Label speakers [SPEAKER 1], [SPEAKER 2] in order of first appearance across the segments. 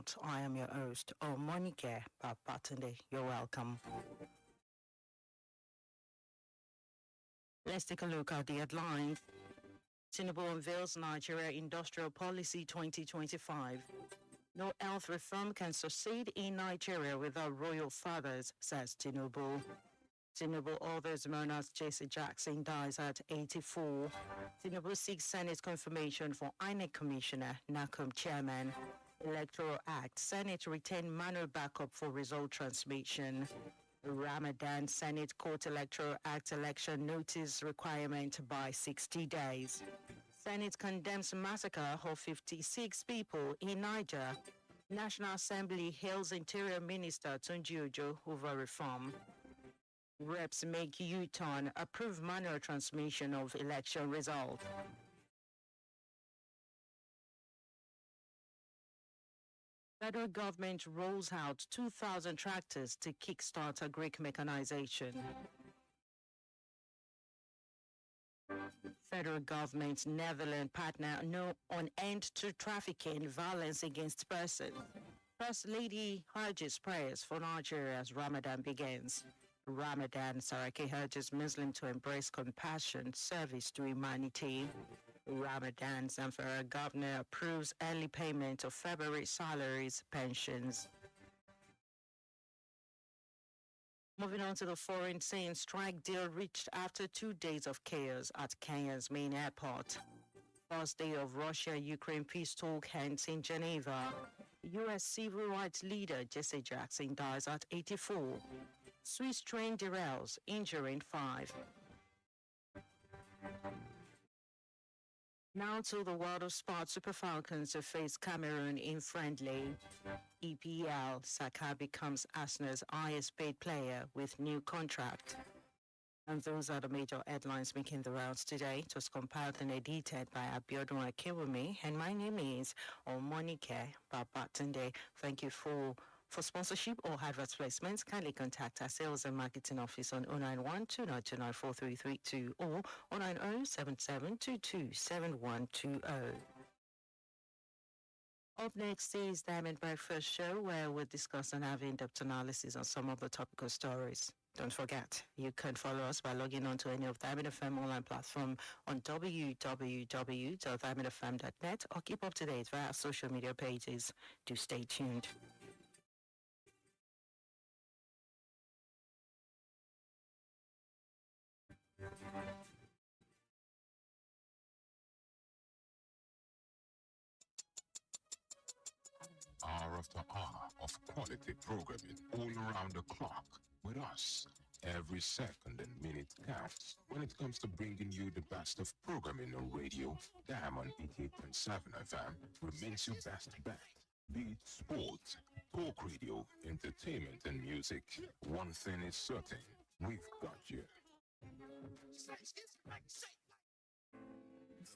[SPEAKER 1] Report. I am your host, OMONIKE, BABATUNDE. You're welcome. Let's take a look at the headlines. Tinubu unveils Nigeria Industrial Policy 2025. No health reform can succeed in Nigeria without royal fathers, says Tinubu. Tinubu orders Monas Jesse Jackson dies at 84. Tinubu seeks Senate confirmation for INEC Commissioner, NACOM Chairman. Electoral Act, Senate retain manual backup for result transmission. Ramadan, Senate Court Electoral Act election notice requirement by 60 days. Senate condemns massacre of 56 people in Niger. National Assembly hails Interior Minister Tunji Ojo over reform. Reps make U-turn, approve manual transmission of election result. Federal government rolls out 2,000 tractors to kickstart agric mechanization. Federal government Netherlands partner no on end to trafficking, violence against persons. First Lady urges prayers for Nigeria as Ramadan begins. Ramadan, Saraki urges Muslim to embrace compassion, service to humanity. Ramadan, Zamfara governor approves early payment of February salaries, pensions. Moving on to the foreign scene, strike deal reached after 2 days of chaos at Kenya's main airport. First day of Russia-Ukraine peace talk ends in Geneva. U.S. civil rights leader Jesse Jackson dies at 84. Swiss train derails, injuring 5. Now to the world of sport. Super Falcons to face Cameroon in friendly. EPL, Saka becomes Arsenal's highest paid player with new contract. And those are the major headlines making the rounds today. It was compiled and edited by Abiodun Akewumi, and my name is OMONIKE Babatunde. Thank you for sponsorship or advert placements. Kindly contact our sales and marketing office on 091-2929-4332 or 090-7722-7120. Up next is Diamond Breakfast Show, where we'll discuss and have in-depth analysis on some of the topical stories. Don't forget, you can follow us by logging on to any of Diamond FM online platform on www.diamondfm.net or keep up to date via our social media pages. Do stay tuned.
[SPEAKER 2] Hour after hour of quality programming all around the clock with us. Every second and minute counts when it comes to bringing you the best of programming on radio. Diamond 88.7 FM remains your best bet. Be it sports, talk radio, entertainment and music. One thing is certain, we've got you.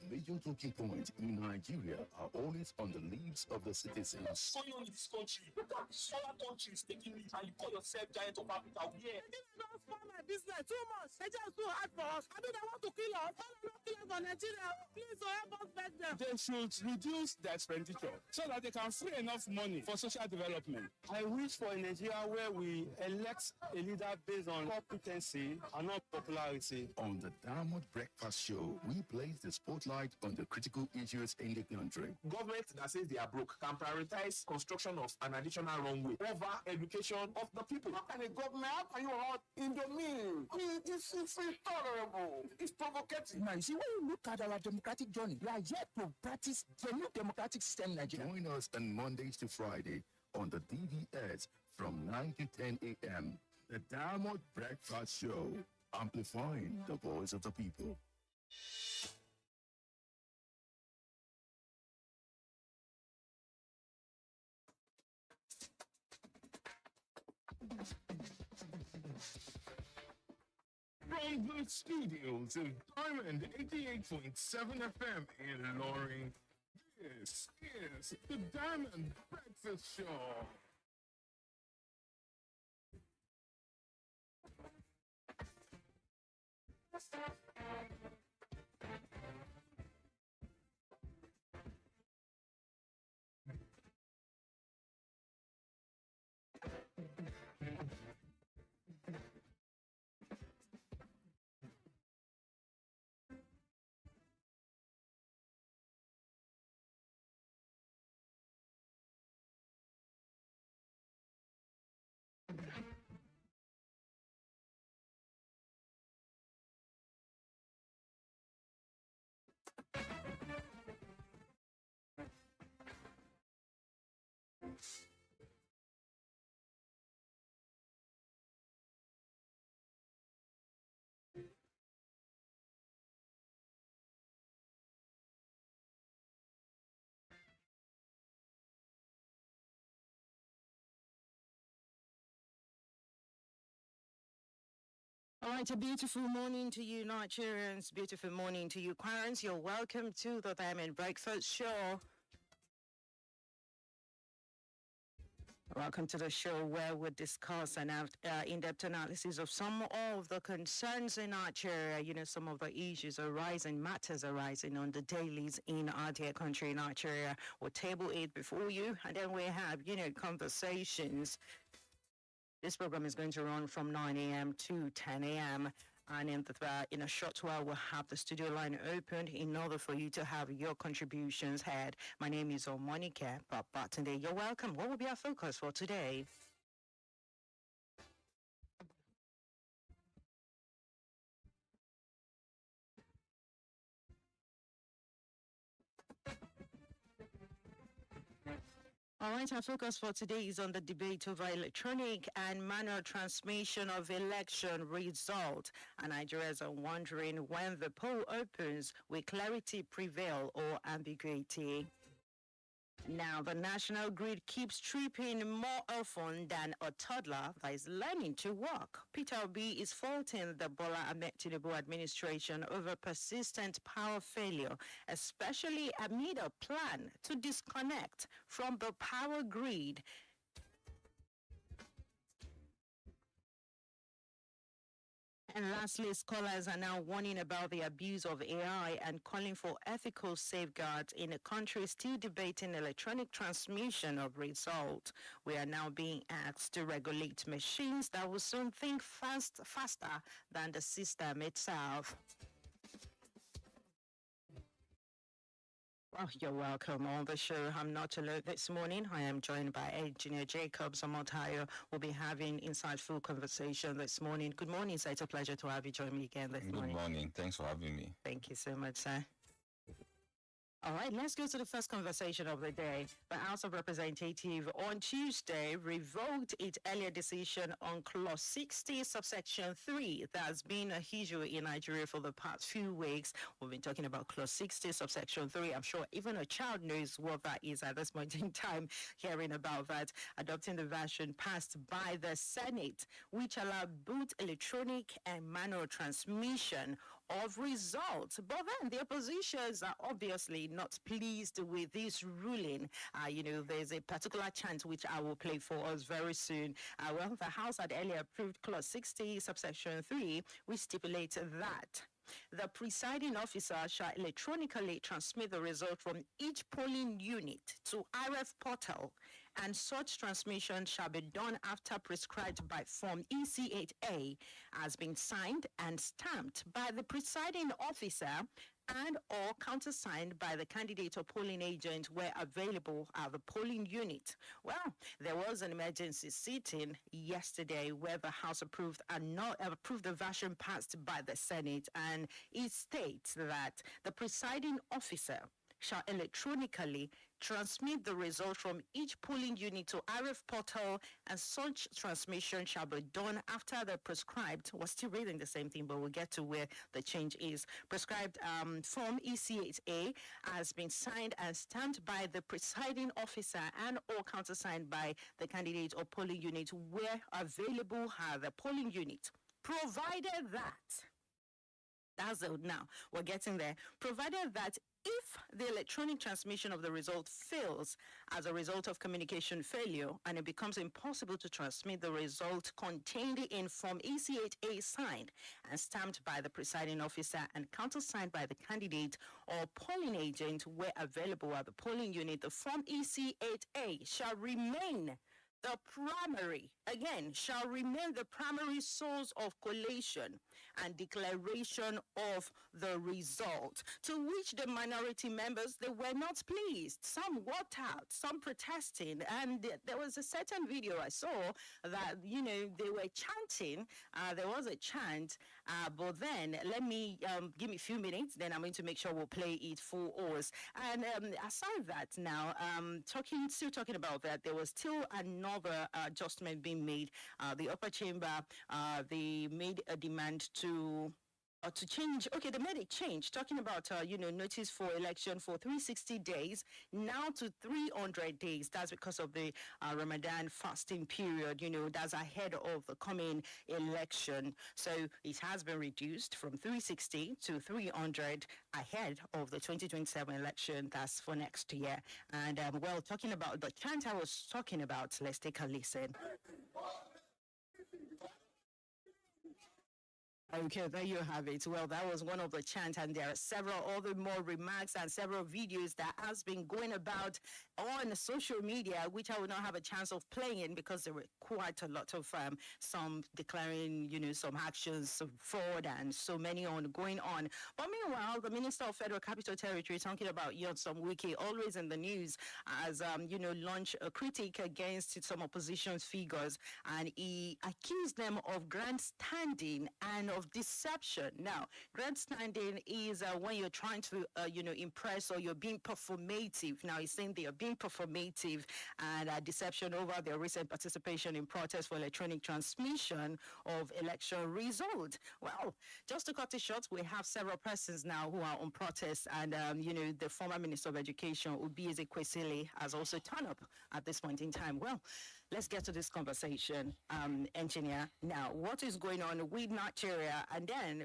[SPEAKER 3] Major talking points in Nigeria are always on the lips of the citizens.
[SPEAKER 4] What's going on in this country? Look at this other country is taking lead and you call yourself giant of Africa. Yeah.
[SPEAKER 5] This don't spoil my business too much. They just too hard for us. I mean, they want to kill us. Why they not kill us for Nigeria? Please, help us back them.
[SPEAKER 6] They should reduce the expenditure so that they can free enough money for social development. I wish for a Nigeria where we elect a leader based on competency and not popularity.
[SPEAKER 3] On the Diamond Breakfast Show, we place the spotlight on the critical issues in the country.
[SPEAKER 4] Government that says they are broke can prioritize construction of an additional runway over education of the people.
[SPEAKER 7] How can a government, how can you hold in the meal? I mean, this is intolerable. It's provocative.
[SPEAKER 5] Now, you see, when you look at our democratic journey, we are yet to practice the new democratic system in Nigeria.
[SPEAKER 3] Join us on Mondays to Friday on the DVS from 9 to 10 a.m. The Diamond Breakfast Show, amplifying the voice of the people.
[SPEAKER 2] From the studios of Diamond 88.7 FM in Loring, this is the Diamond Breakfast Show.
[SPEAKER 1] All right, a beautiful morning to you, Nigerians. Beautiful morning to you, Quarrants. You're welcome to the Diamond Breakfast Show. Welcome to the show where we discuss an in-depth analysis of some of the concerns in Nigeria, some of the issues arising, matters arising on the dailies in our dear country, Nigeria. We'll table it before you, and then we have, conversations. This program is going to run from 9 a.m. to 10 a.m. And in a short while, we'll have the studio line open in order for you to have your contributions heard. My name is OMONIKE, BABATUNDE. You're welcome. What will be our focus for today? All right, our focus for today is on the debate over electronic and manual transmission of election result. And Nigerians are wondering when the poll opens, will clarity prevail or ambiguity? Now, the national grid keeps tripping more often than a toddler that is learning to walk. Peter Obi is faulting the Bola Ahmed Tinubu administration over persistent power failure, especially amid a plan to disconnect from the power grid. And lastly, scholars are now warning about the abuse of AI and calling for ethical safeguards in a country still debating electronic transmission of results. We are now being asked to regulate machines that will soon think faster than the system itself. Oh, you're welcome on the show. I'm not alone this morning. I am joined by Engineer Jacob Zamotayo. We'll be having insightful conversation this morning. Good morning, sir. It's a pleasure to have you join me again this morning.
[SPEAKER 8] Good morning. Thanks for having me.
[SPEAKER 1] Thank you so much, sir. All right, let's go to the first conversation of the day. The House of Representatives on Tuesday revoked its earlier decision on Clause 60, subsection 3. That's been a issue in Nigeria for the past few weeks. We've been talking about Clause 60, subsection 3. I'm sure even a child knows what that is at this point in time, hearing about that. Adopting the version passed by the Senate, which allowed both electronic and manual transmission of results. But then the oppositions are obviously not pleased with this ruling. There's a particular chant which I will play for us very soon. Well, the House had earlier approved Clause 60, subsection 3, which stipulates that the presiding officer shall electronically transmit the result from each polling unit to RF portal, and such transmission shall be done after prescribed by Form EC8A, has been signed and stamped by the presiding officer and or countersigned by the candidate or polling agent where available at the polling unit. Well, there was an emergency sitting yesterday where the House approved the version passed by the Senate, and it states that the presiding officer shall electronically transmit the result from each polling unit to RF portal, and such transmission shall be done after the prescribed, we're still reading the same thing, but we'll get to where the change is. Prescribed Form EC8A has been signed and stamped by the presiding officer and or countersigned by the candidate or polling unit where available at the polling unit, provided that, that's it now, we're getting there, provided that if the electronic transmission of the result fails as a result of communication failure and it becomes impossible to transmit the result contained in Form EC8A signed and stamped by the presiding officer and countersigned by the candidate or polling agent where available at the polling unit, the Form EC8A shall remain the primary source of collation and declaration of the result, to which the minority members, they were not pleased. Some walked out, some protesting, and there was a certain video I saw that, they were chanting. There was a chant, but then give me a few minutes, then I'm going to make sure we'll play it for us. And aside that now, still talking about that, there was still another adjustment being made. The upper chamber, they made a demand to To change, okay, they made a change talking about, notice for election for 360 days now to 300 days. That's because of the Ramadan fasting period, that's ahead of the coming election. So it has been reduced from 360 to 300 ahead of the 2027 election. That's for next year. And, talking about the chant I was talking about, let's take a listen. Okay, there you have it. Well, that was one of the chants, and there are several other more remarks and several videos that has been going about on social media, which I will not have a chance of playing because there were quite a lot of some declaring, some actions, some fraud, and so many going on. But meanwhile, the Minister of Federal Capital Territory, talking about Nyesom Wike, always in the news, has launched a critique against some opposition figures, and he accused them of grandstanding and of deception. Now, grandstanding is when you're trying to, impress, or you're being performative. Now, he's saying they are being performative, and deception over their recent participation in protests for electronic transmission of election results. Well, just to cut it short, we have several persons now who are on protest, and, the former Minister of Education, Obi Ezekwesili, has also turned up at this point in time. Well, let's get to this conversation, engineer. Now, what is going on with Nigeria? And then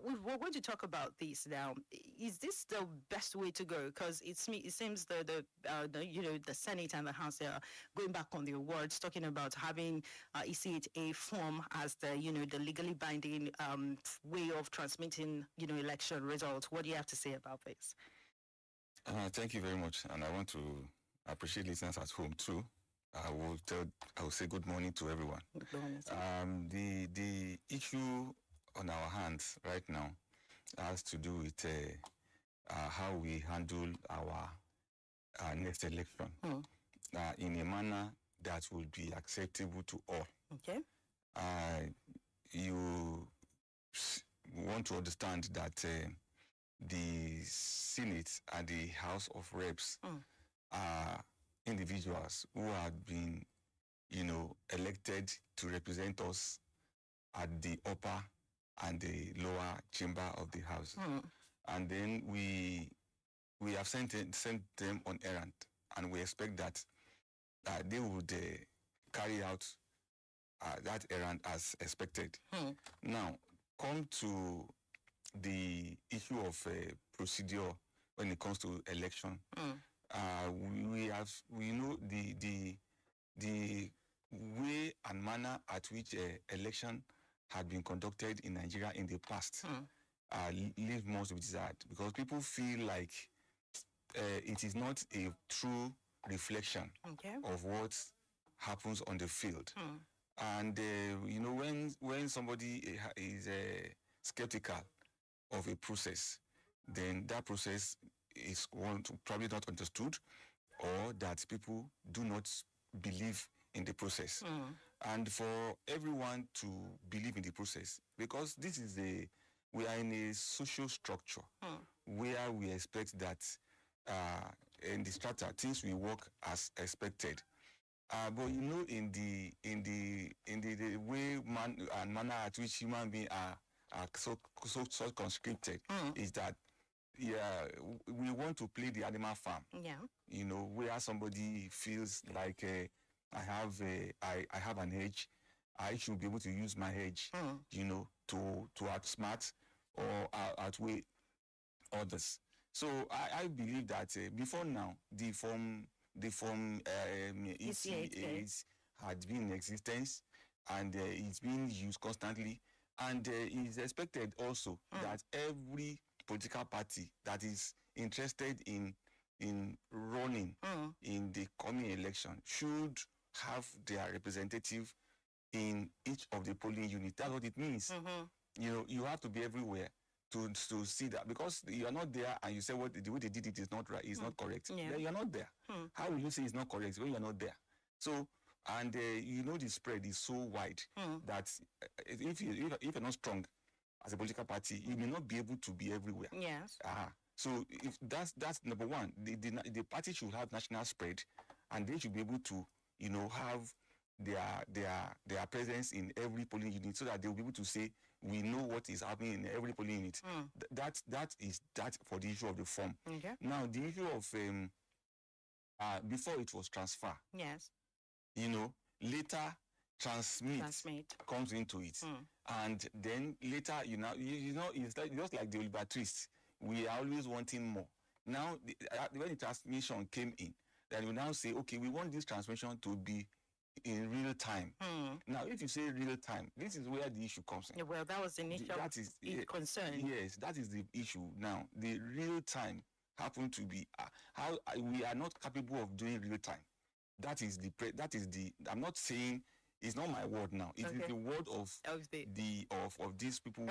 [SPEAKER 1] we're going to talk about this now. Is this the best way to go? Because it seems the Senate and the House are going back on their words, talking about having ECHA form as the legally binding way of transmitting election results. What do you have to say about this?
[SPEAKER 8] Thank you very much, and I want to appreciate listeners at home too. I will say good morning to everyone.
[SPEAKER 1] Good morning.
[SPEAKER 8] The issue on our hands right now has to do with how we handle our next election in a manner that will be acceptable to all.
[SPEAKER 1] Okay.
[SPEAKER 8] You want to understand that the Senate and the House of Reps are individuals who have been, elected to represent us at the upper and the lower chamber of the House. And then we have sent them on errand, and we expect that they would carry out that errand as expected. Now, come to the issue of procedure when it comes to election. We know the way and manner at which election had been conducted in Nigeria in the past leave much to be desired, because people feel like it is not a true reflection of what happens on the field. And when somebody is skeptical of a process, then that process is probably not understood, or that people do not believe in the process. And for everyone to believe in the process, because we are in a social structure where we expect that in the strata things will work as expected. But in the way manner at which human beings are so conscripted, is that we want to play the animal farm. Where somebody feels like I have an edge, I should be able to use my edge, to outsmart or outweigh others. So I believe that before now, the form ECA had been in existence, and it's being used constantly, and it's expected also that every political party that is interested in running in the coming election should have their representative in each of the polling units. That's what it means. You have to be everywhere to see that, because you are not there and you say the way they did it is not right, is not correct. Then you are not there. How will you say it's not correct when you are not there? So, and the spread is so wide that if you're not strong as a political party, you may not be able to be everywhere.
[SPEAKER 1] Yes.
[SPEAKER 8] So if that's number one. The party should have national spread, and they should be able to have their presence in every polling unit, so that they will be able to say, we know what is happening in every polling unit. That is for the issue of the form.
[SPEAKER 1] Okay.
[SPEAKER 8] Now, the issue of before it was transfer.
[SPEAKER 1] Yes.
[SPEAKER 8] Later transmit comes into it, and then later it's like, just like the libertarists, we are always wanting more. Now, when the transmission came in, then we now say, okay, we want this transmission to be in real time. Now, if you say real time, this is where the issue comes in.
[SPEAKER 1] Yeah, well, that was the initial concern.
[SPEAKER 8] Yes, that is the issue. Now, the real time happen to be how we are not capable of doing real time. That is the I'm not saying, it's not my word now. It is the word of these people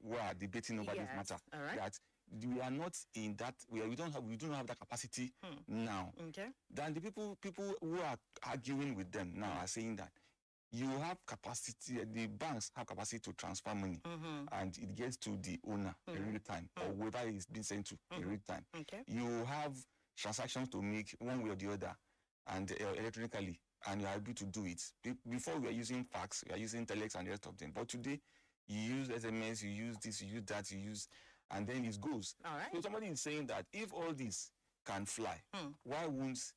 [SPEAKER 8] who are debating over this matter.
[SPEAKER 1] All right.
[SPEAKER 8] That we are not in that. We don't have that capacity now.
[SPEAKER 1] Okay.
[SPEAKER 8] Then the people who are arguing with them now are saying that you have capacity. The banks have capacity to transfer money, and it gets to the owner in real time, or whoever it's been sent to in real time.
[SPEAKER 1] Okay.
[SPEAKER 8] You have transactions to make one way or the other, and electronically, and you are able to do it. Before, we are using fax, we are using telex and the rest of them. But today, you use SMS, you use this, you use that, and then it goes.
[SPEAKER 1] All right.
[SPEAKER 8] So somebody is saying that if all this can fly, why won't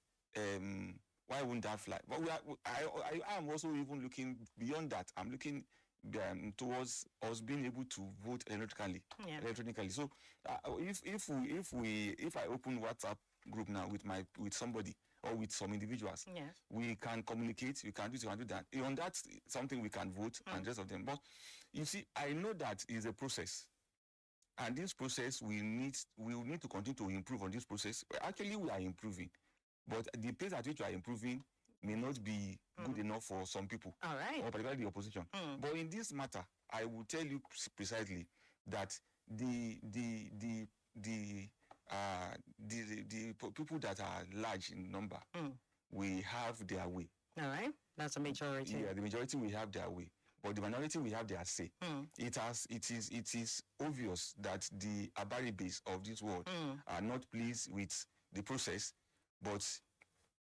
[SPEAKER 8] that fly? But I am also even looking beyond that. I'm looking towards us being able to vote electronically. So if I open WhatsApp group now with somebody or with some individuals, we can communicate, we can do that. On that, something we can vote and the rest of them. But you see, I know that is a process. And this process, we will need to continue to improve on this process. Actually, we are improving. But the pace at which we are improving may not be good enough for some people.
[SPEAKER 1] All right.
[SPEAKER 8] Or particularly the opposition. But in this matter, I will tell you precisely that the people that are large in number, we have their way.
[SPEAKER 1] All right. That's a majority.
[SPEAKER 8] Yeah, the majority will have their way. But the minority will have their say. It is obvious that the Abari base of this world are not pleased with the process, but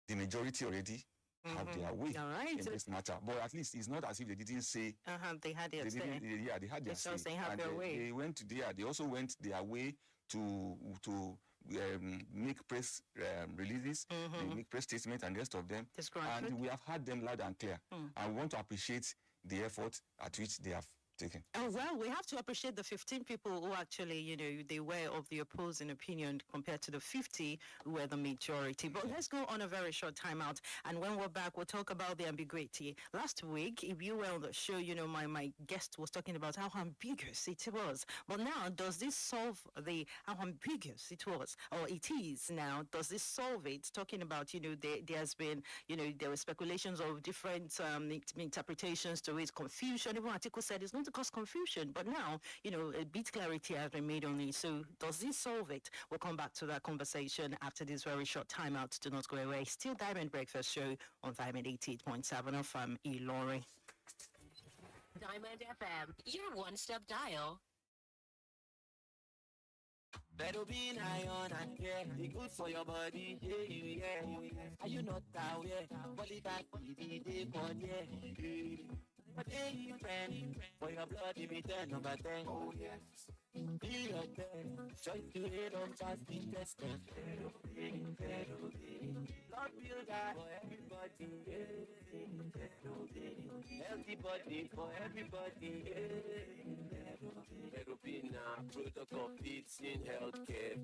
[SPEAKER 8] the majority already have their way in this matter. But at least it's not as if they didn't say
[SPEAKER 1] they had their say.
[SPEAKER 8] They had their say.
[SPEAKER 1] They have their way.
[SPEAKER 8] They also went their way to make press releases, they make press statements and the rest of them. And we have heard them loud and clear. And we want to appreciate the effort at which they have taken.
[SPEAKER 1] Oh, well, we have to appreciate the 15 people who actually, they were of the opposing opinion compared to the 50 who were the majority. But let's go on a very short timeout. And when we're back, we'll talk about the ambiguity. Last week, if you were on the show, my guest was talking about how ambiguous it was. But now, does this solve how ambiguous it was? Or it is now? Does this solve it? Talking about, there's been, there were speculations of different interpretations to it, confusion. Even Atiku said it's going to cause confusion, but now, a bit clarity has been made on it. So does this solve it? We'll come back to that conversation after this very short timeout. Do not go away. Still Diamond Breakfast Show on Diamond 88.7 of Ilori.
[SPEAKER 9] Diamond FM, your one-step dial.
[SPEAKER 10] Better be iron and care, be good for your body, yeah. Are you not aware? Body back, the day one, yeah. But hey, friend, for your blood, you be 10 over 10. Oh, yes. Feel your 10. Choice to hate on fast intestine. Love builder for everybody. Healthy body for everybody. Ferrobina, product of It's in healthcare.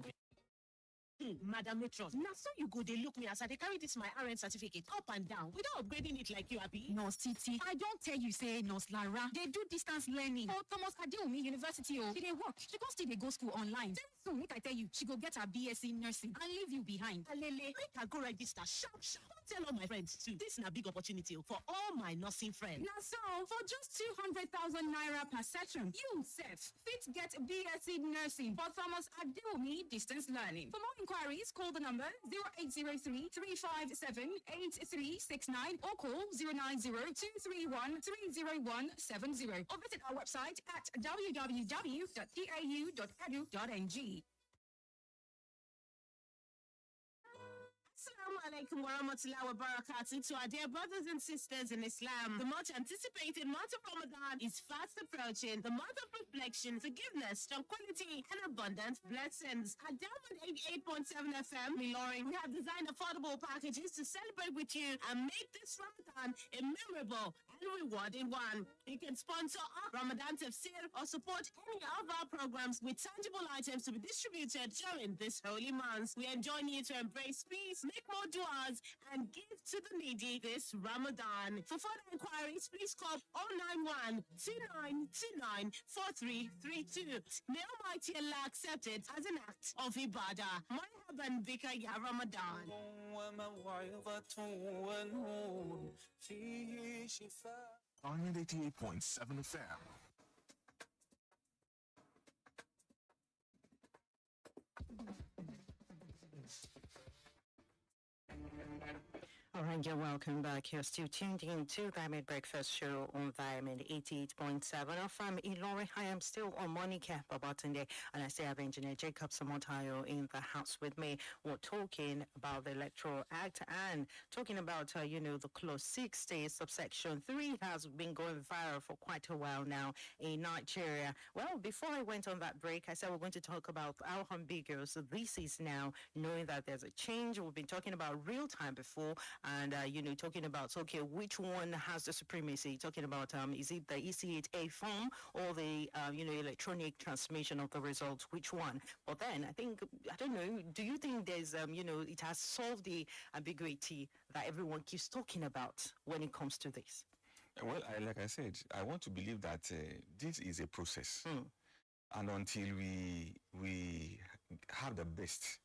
[SPEAKER 5] Madam Matron, now so you go, they look me as I carry this my RN certificate up and down without upgrading it like you, Abi.
[SPEAKER 11] Nurse Titi, I don't tell you, say Nurse Lara. They do distance learning. Oh, Thomas Adeomi University, she they work. She go still they go school online. Very soon, make I tell you, she go get her BSc nursing and leave you behind.
[SPEAKER 5] Alele, make her go register sharp. Don't tell all my friends too. This is a big opportunity for all my nursing friends.
[SPEAKER 11] Now so, for just 200,000 naira per session, you, Seth, fit get BSc nursing for Thomas Adeomi distance learning. For more inquiries, call the number 0803 357 8369 or call 090 231 30170 or visit our website at www.pau.edu.ng.
[SPEAKER 5] Assalamu
[SPEAKER 12] alaikum wa rahmatullahi wa barakatuh to our dear brothers and sisters in Islam. The much anticipated month of Ramadan is fast approaching. The month of reflection, forgiveness, tranquility, and abundant blessings. At Diamond 88.7 FM, Miloring, we have designed affordable packages to celebrate with you and make this Ramadan a memorable and rewarding one. You can sponsor our Ramadan Tafsir or support any of our programs with tangible items to be distributed during this holy month. We enjoin you to embrace peace, make more du'as, and give to the needy this Ramadan. For further inquiries, please call 091 2929 4332. May Almighty Allah accept it as an act of ibadah. Marhaban bika ya Ramadan.
[SPEAKER 3] On 88.7 FM.
[SPEAKER 1] All right, you're welcome back. You're still tuned in to Diamond Breakfast Show on Diamond 88.7 from Ilori. I am still on OMONIKE, Babatunde, and I still have Engineer Jacob Samotayo in the house with me. We're talking about the Electoral Act and talking about, the Clause 60, subsection 3 has been going viral for quite a while now in Nigeria. Well, before I went on that break, I said we're going to talk about how ambiguous this is now, knowing that there's a change. We've been talking about real time before, and talking about which one has the supremacy, talking about is it the EC8A form or the electronic transmission of the results, which one? But then I don't know, do you think there's it has solved the ambiguity that everyone keeps talking about when it comes to this?
[SPEAKER 8] Well, like I said, I want to believe that this is a process, and until we have the best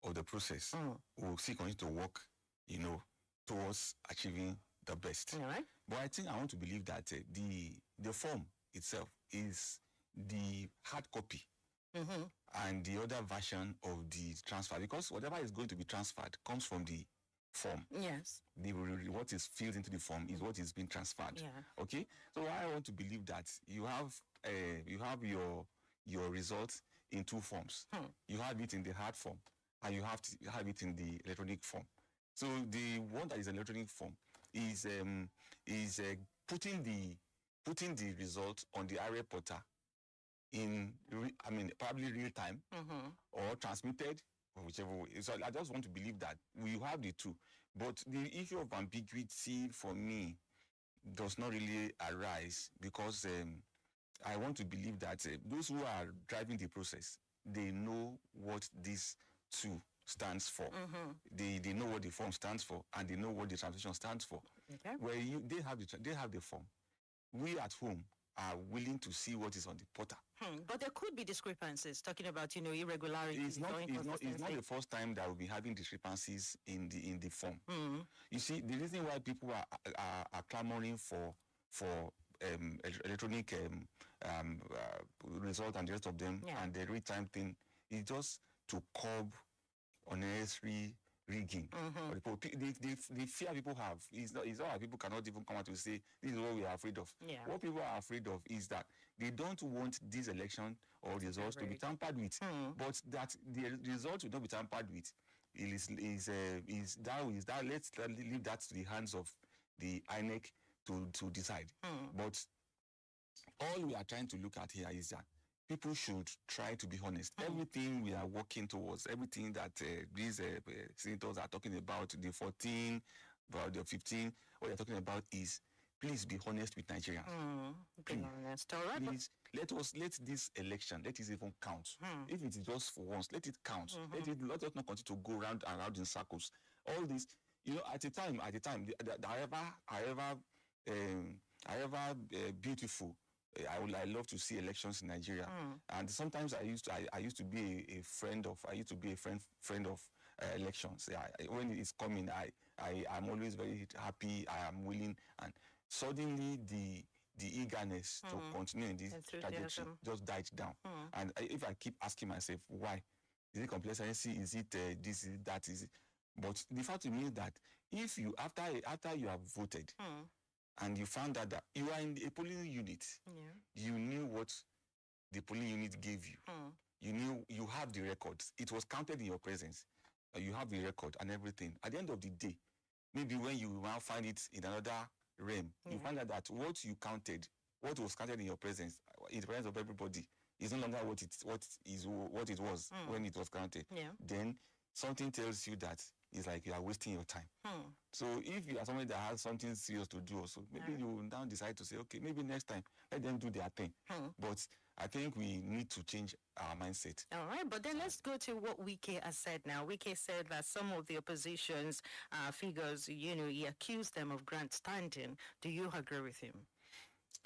[SPEAKER 8] of the process, we'll see continue to work towards achieving the best.
[SPEAKER 1] All right.
[SPEAKER 8] But I think I want to believe that the form itself is the hard copy and the other version of the transfer, because whatever is going to be transferred comes from the form.
[SPEAKER 1] Yes.
[SPEAKER 8] What is filled into the form is what is being transferred.
[SPEAKER 1] Yeah.
[SPEAKER 8] Okay. So I want to believe that you have your results in two forms. You have it in the hard form, and you have it in the electronic form. So the one that is an electronic form is putting the result on the array portal in probably real time or transmitted, or whichever way. So I just want to believe that we have the two. But the issue of ambiguity for me does not really arise, because I want to believe that those who are driving the process, they know what these two stands for. They know what the form stands for, and they know what the transition stands for.
[SPEAKER 1] Okay.
[SPEAKER 8] Where they have the form. We at home are willing to see what is on the portal.
[SPEAKER 1] But there could be discrepancies, talking about irregularities.
[SPEAKER 8] It's not the first time that we'll be having discrepancies in the form. You see, the reason why people are clamoring for electronic result and the rest of them, and the real time thing, is just to curb unnecessary rigging. The fear people have is not that people cannot even come out to say this is what we are afraid of.
[SPEAKER 1] Yeah.
[SPEAKER 8] What people are afraid of is that they don't want this election or results to be tampered with, but that the results will not be tampered with. Let's leave that to the hands of the INEC to decide. But all we are trying to look at here is that people should try to be honest. Everything we are working towards, everything that these senators are talking about, the 14, about the 15, what they're talking about is, please be honest with Nigerians.
[SPEAKER 1] Be honest, all right.
[SPEAKER 8] Please, let this election, let it even count. If it is just for once, let it count. Let us not continue to go round and round in circles. All this, at a time, however beautiful, I love to see elections in Nigeria, and sometimes I used to be a friend of elections. When it's coming, I'm always very happy. I am willing, and suddenly the eagerness to continue in this trajectory just died down. And if I keep asking myself why, is it complacency? Is it this? Is it that? Is it? But the fact remains that if you after you have voted. And you found out that you are in a polling unit. You knew what the polling unit gave you. You knew you have the records. It was counted in your presence. you have a record and everything. At the end of the day, maybe when you now find it in another realm, you find out that what you counted, what was counted in your presence, in the presence of everybody, is no longer what it was when it was counted.
[SPEAKER 1] Yeah.
[SPEAKER 8] Then something tells you that it's like you are wasting your time. So if you are somebody that has something serious to do also, maybe you will now decide to say, okay, maybe next time, let them do their thing. But I think we need to change our mindset.
[SPEAKER 1] All right, but then let's go to what Wike has said now. Wike said that some of the opposition's figures, he accused them of grandstanding. Do you agree with him?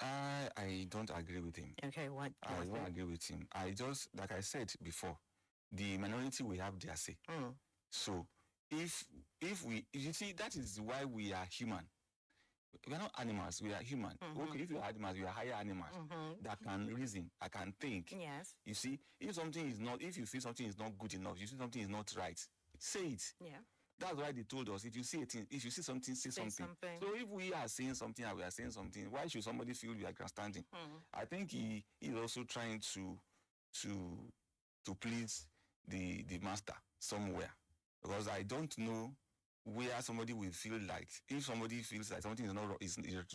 [SPEAKER 8] I don't agree with him.
[SPEAKER 1] Okay, what?
[SPEAKER 8] I don't agree with him. I just, like I said before, the minority will have their say. So if we, you see, that is why we are human. We are not animals, we are human. Okay, if you are animals, we are higher animals that can reason, that can think.
[SPEAKER 1] Yes.
[SPEAKER 8] You see, if you feel something is not good enough, you see something is not right, say it.
[SPEAKER 1] Yeah.
[SPEAKER 8] That's why they told us, if you see something, say something. So if we are saying something and we are saying something, why should somebody feel we are grandstanding? I think he is also trying to please the master somewhere. Because I don't know where somebody will feel like, if somebody feels like something is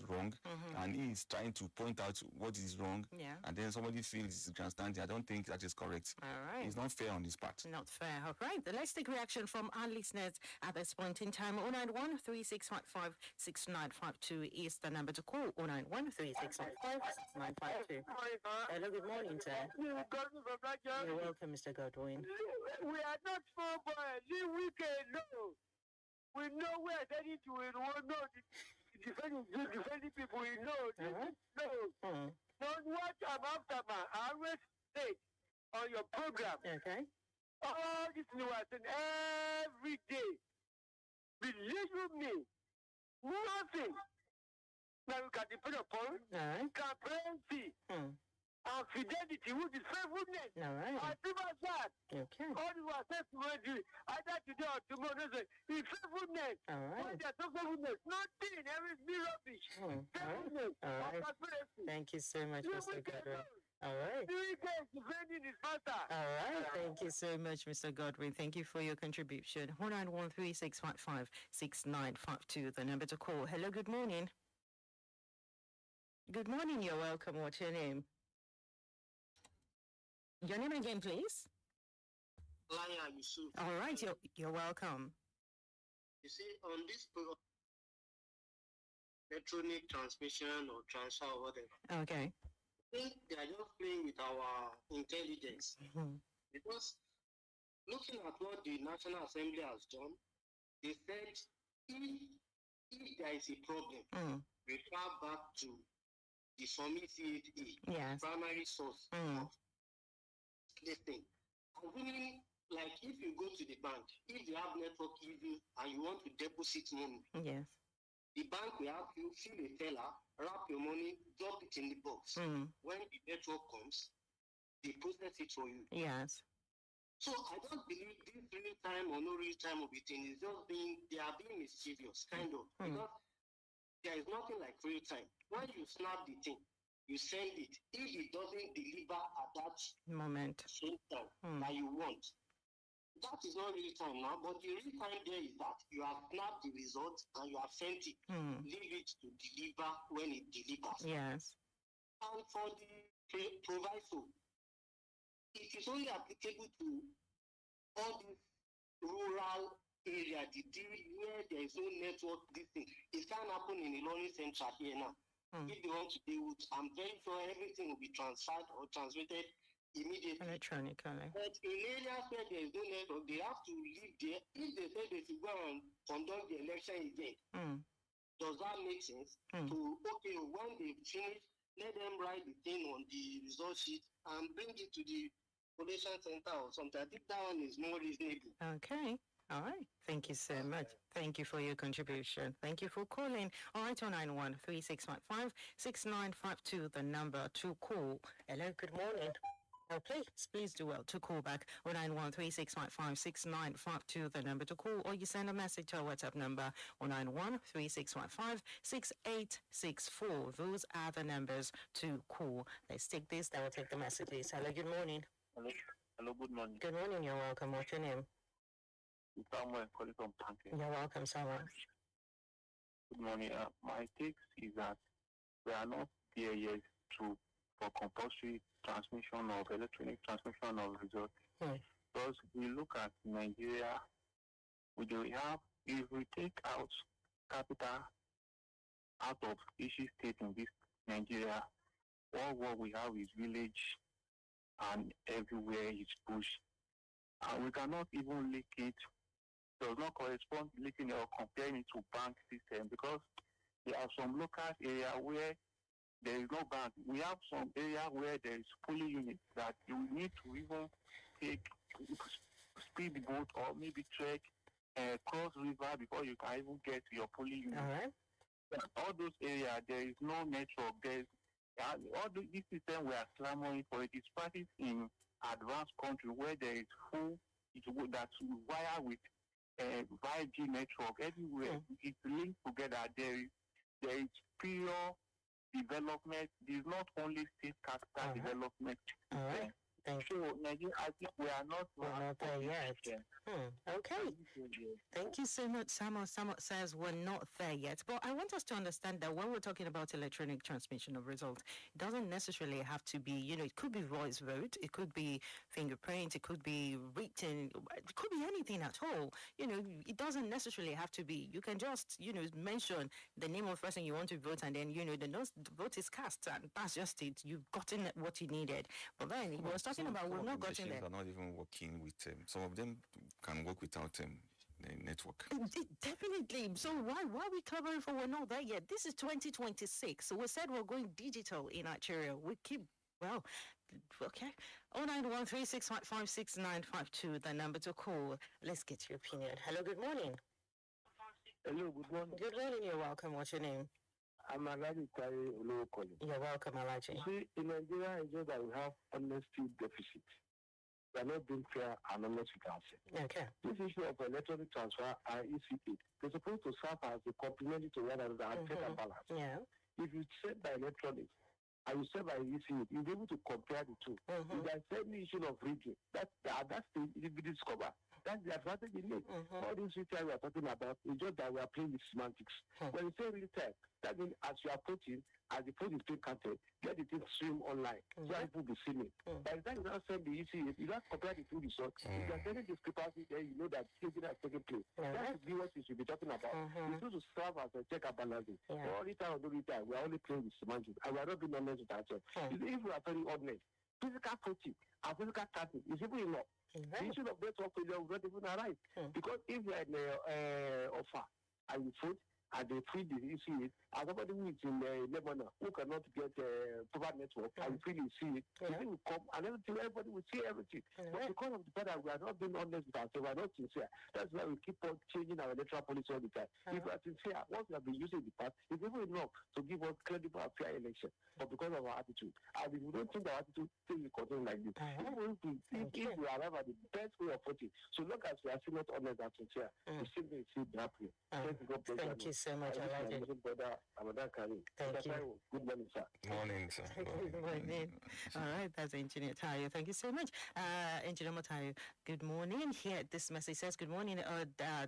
[SPEAKER 8] wrong, and he is trying to point out what is wrong, and then somebody feels it's grandstanding, I don't think that is correct.
[SPEAKER 1] All right.
[SPEAKER 8] It's not fair on his part.
[SPEAKER 1] Not fair. All right. Let's take reaction from our listeners at this point in time. 091 3655 6952 is the number to call. 091 3655 6952. Hello, good morning, sir. You're welcome, Mr. Godwin.
[SPEAKER 13] We are not small boys. We can know. We know we are heading to it. We know defending people. We know. Don't watch after man. I always say on your program.
[SPEAKER 1] Okay.
[SPEAKER 13] All this new thing every day. Believe me, nothing that we can depend upon. Transparency. And fidelity, which is faithfulness.
[SPEAKER 1] All right.
[SPEAKER 13] I do my that.
[SPEAKER 1] Okay.
[SPEAKER 13] All you are saying to me, either today or tomorrow, is faithfulness.
[SPEAKER 1] All right.
[SPEAKER 13] When there's no faithfulness, nothing, everything rubbish. Faithfulness.
[SPEAKER 1] All right. Thank you so much, Mr. Godwin. All right.
[SPEAKER 13] Defending his master.
[SPEAKER 1] All right. Thank you so much, Mr. Godwin. Thank you for your contribution. 091 3655 6952, the number to call. Hello, good morning. Good morning, you're welcome. What's your name? Your name again, please?
[SPEAKER 14] Laya Yusuf.
[SPEAKER 1] All right, you're welcome.
[SPEAKER 14] You see, on this electronic transmission or transfer or whatever.
[SPEAKER 1] Okay.
[SPEAKER 14] I think they are just playing with our intelligence. Because looking at what the National Assembly has done, they said if there is a problem, refer back to the Summit CHE, primary source of this thing. Assuming, like, if you go to the bank, if you have network issue and you want to deposit money, the bank will have you fill a teller, wrap your money, drop it in the box. When the network comes, they process it for you.
[SPEAKER 1] Yes.
[SPEAKER 14] So I don't believe this real time or no real time of it thing is just they are being mischievous, kind of. Because there is nothing like real time. When you snap the thing, you send it. If it doesn't deliver at that
[SPEAKER 1] moment,
[SPEAKER 14] same time that you want, that is not real time now. But the real time there is that you have snapped the result and you have sent it. Leave it to deliver when it delivers.
[SPEAKER 1] Yes.
[SPEAKER 14] And for the proviso, it is only applicable to all these rural area, where there is no network. This thing, it can happen in the learning center here now. If they want to deal with, I'm very sure everything will be transferred or transmitted immediately.
[SPEAKER 1] Electronically.
[SPEAKER 14] But in areas where there is no network, they have to live there. If they say they should go and conduct the election again, does that make sense? Okay, when they finish, let them write the thing on the result sheet and bring it to the collation center or something. I think that one is more reasonable.
[SPEAKER 1] Okay. All right. Thank you so much. Thank you for your contribution. Thank you for calling. All right, 091 3655 6952, the number to call. Hello, good morning. Oh, please do well to call back 091 3655 6952, the number to call, or you send a message to our WhatsApp number 091 3655 6864. Those are the numbers to call. Let's take this, then we'll take the messages. Hello, good morning.
[SPEAKER 15] Hello, good morning.
[SPEAKER 1] Good morning, you're welcome. What's your name?
[SPEAKER 15] Samuel calling from Tanking.
[SPEAKER 1] You're welcome, Samuel.
[SPEAKER 15] Good morning. My take is that we are not there yet for compulsory transmission of electronic transmission of results. Because we look at Nigeria, we have, if we take out capital out of each state in this Nigeria, all what we have is village and everywhere is bush. And we cannot even link it, does not correspond linking or comparing it to bank system, because there are some local area where there is no bank. We have some area where there is polling unit that you need to even take speedboat or maybe trek cross river before you can even get to your polling unit.
[SPEAKER 1] All right.
[SPEAKER 15] All those areas, there is no network. All this system we are clamoring for, it is practiced in advanced country where there is full, that's wire with 5G network everywhere. It's linked together. There is pure development. It is not only state capital development. So Nigeria, I think we are not
[SPEAKER 1] there yet. Okay. Thank you so much, Samuel. Samuel says we're not there yet. But I want us to understand that when we're talking about electronic transmission of results, it doesn't necessarily have to be, it could be voice vote, it could be fingerprint, it could be written, it could be anything at all. It doesn't necessarily have to be. You can just, mention the name of the person you want to vote, and then, the vote is cast, and that's just it. You've gotten what you needed. But then he was talking about we've not gotten there.
[SPEAKER 8] Are not even working with some of them can work without the network.
[SPEAKER 1] Definitely. So why are we covering for we're not there yet? This is 2026. So we said we're going digital in Nigeria. We keep okay. 09136556952, the number to call. Let's get your opinion. Hello, good morning.
[SPEAKER 13] Hello, good morning.
[SPEAKER 1] Good morning, you're welcome. What's your name?
[SPEAKER 13] I'm Alaji Taye Olowokole.
[SPEAKER 1] You're welcome, Alaji.
[SPEAKER 13] See, in Nigeria, it's just that we have honesty deficit. We are not being fair and honest with ourselves.
[SPEAKER 1] Okay.
[SPEAKER 13] This issue of electronic transfer and ECA, they're supposed to serve as a complementary to one another and check and balance.
[SPEAKER 1] Yeah.
[SPEAKER 13] If you set by electronics and you set by ECA, you'll be able to compare the two. If there's any issue of rigging, that's the it will be discovered. That's the advantage in it. All these retail we are talking about is just that we are playing with semantics. When you say retail, that means as you are approaching, as the phone is being counted, get the thing stream online. So people will be seeing it. By the time you now send the ECA, you don't compare the two results. If you are getting discrepancy, then you know that changing has taken place. That should be what you should be talking about. It's supposed to serve as a check and balancing. All the time or no retail, we are only playing with semantics. And we are not being honest with ourselves. If we are very honest, physical coaching and physical counting is even enough. The issue of network failure will not even arise. Because if you are in offer and you vote and they free the ECA, as somebody who is in Lebanon who cannot get proper network and you freely see it, the thing will come and everybody will see everything. But because of the fact that we are not being honest with ourselves, we are not sincere, that's why we keep on changing our electoral policy all the time. If we are sincere, once we have been using the past, it's even enough to give us credible and fair election. But because of our attitude, and if we don't change our attitude, things will continue like this. If we arrive at the best way of voting, so long as we are still not honest and sincere, we still will see the happening.
[SPEAKER 1] Thank you so much, Elijah. Thank you.
[SPEAKER 13] Good morning, sir.
[SPEAKER 8] Morning, sir.
[SPEAKER 1] Good morning. All right, that's Engineer Tayo. Thank you so much. Engineer Motayo, good morning. Here, this message says, good morning,